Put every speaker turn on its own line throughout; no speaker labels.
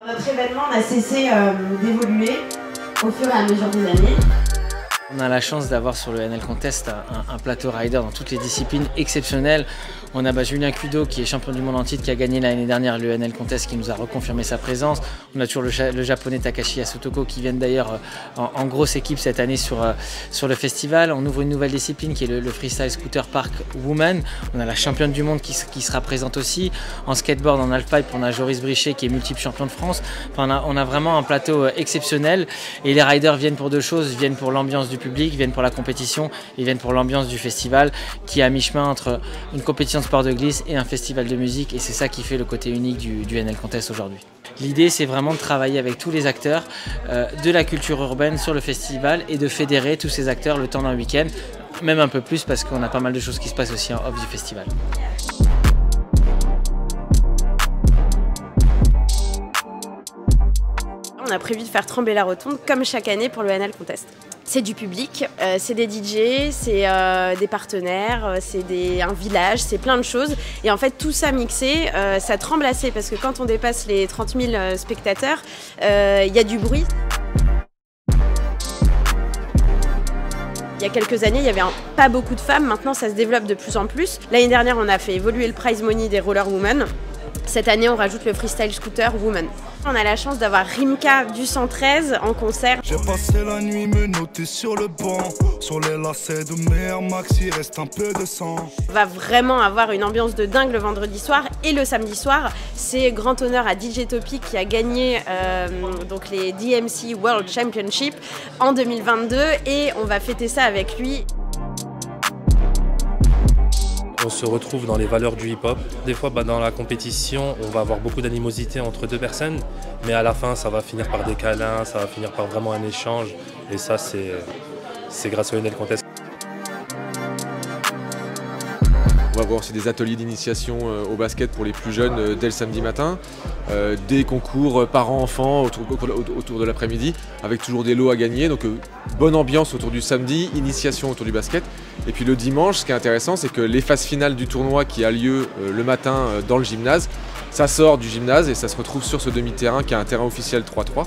Notre événement n'a cessé d'évoluer au fur et à mesure des années.
On a la chance d'avoir sur le NL Contest un plateau rider dans toutes les disciplines exceptionnel. On a Julien Cudeau qui est champion du monde en titre, qui a gagné l'année dernière le NL Contest, qui nous a reconfirmé sa présence. On a toujours le japonais Takashi Yasutoko qui vient d'ailleurs en grosse équipe cette année sur le festival. On ouvre une nouvelle discipline qui est le freestyle scooter park woman. On a la championne du monde qui sera présente aussi. En skateboard, en halfpipe, on a Joris Brichet qui est multiple champion de France. Enfin, on a vraiment un plateau exceptionnel et les riders viennent pour deux choses, viennent pour l'ambiance du public, viennent pour la compétition, ils viennent pour l'ambiance du festival qui est à mi-chemin entre une compétition de sport de glisse et un festival de musique, et c'est ça qui fait le côté unique du NL Contest aujourd'hui. L'idée, c'est vraiment de travailler avec tous les acteurs de la culture urbaine sur le festival et de fédérer tous ces acteurs le temps d'un week-end, même un peu plus parce qu'on a pas mal de choses qui se passent aussi en off du festival.
On a prévu de faire trembler la rotonde comme chaque année pour le NL Contest. C'est du public, c'est des DJ, c'est des partenaires, c'est un village, c'est plein de choses. Et en fait, tout ça mixé, ça tremble assez parce que quand on dépasse les 30 000 spectateurs, il y a du bruit. Il y a quelques années, il n'y avait pas beaucoup de femmes, maintenant ça se développe de plus en plus. L'année dernière, on a fait évoluer le prize money des roller women. Cette année, on rajoute le freestyle scooter woman. On a la chance d'avoir Rimka du 113 en concert.
J'ai passé la nuit menottée sur le banc, sur les lacets de mes Air Max, il reste un peu de sang.
On va vraiment avoir une ambiance de dingue le vendredi soir et le samedi soir. C'est grand honneur à DJ Topic qui a gagné donc les DMC World Championship en 2022 et on va fêter ça avec lui.
On se retrouve dans les valeurs du hip-hop. Des fois, dans la compétition, on va avoir beaucoup d'animosité entre deux personnes, mais à la fin, ça va finir par des câlins, ça va finir par vraiment un échange, et ça, c'est grâce au NL Contest.
On va avoir aussi des ateliers d'initiation au basket pour les plus jeunes dès le samedi matin, des concours parents-enfants autour de l'après-midi, avec toujours des lots à gagner. Donc bonne ambiance autour du samedi, initiation autour du basket. Et puis le dimanche, ce qui est intéressant, c'est que les phases finales du tournoi qui a lieu le matin dans le gymnase, ça sort du gymnase et ça se retrouve sur ce demi-terrain qui est un terrain officiel 3-3,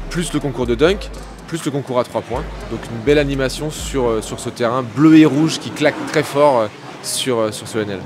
plus le concours de dunk, plus le concours à 3 points. Donc une belle animation sur ce terrain bleu et rouge qui claque très fort sur ce NL.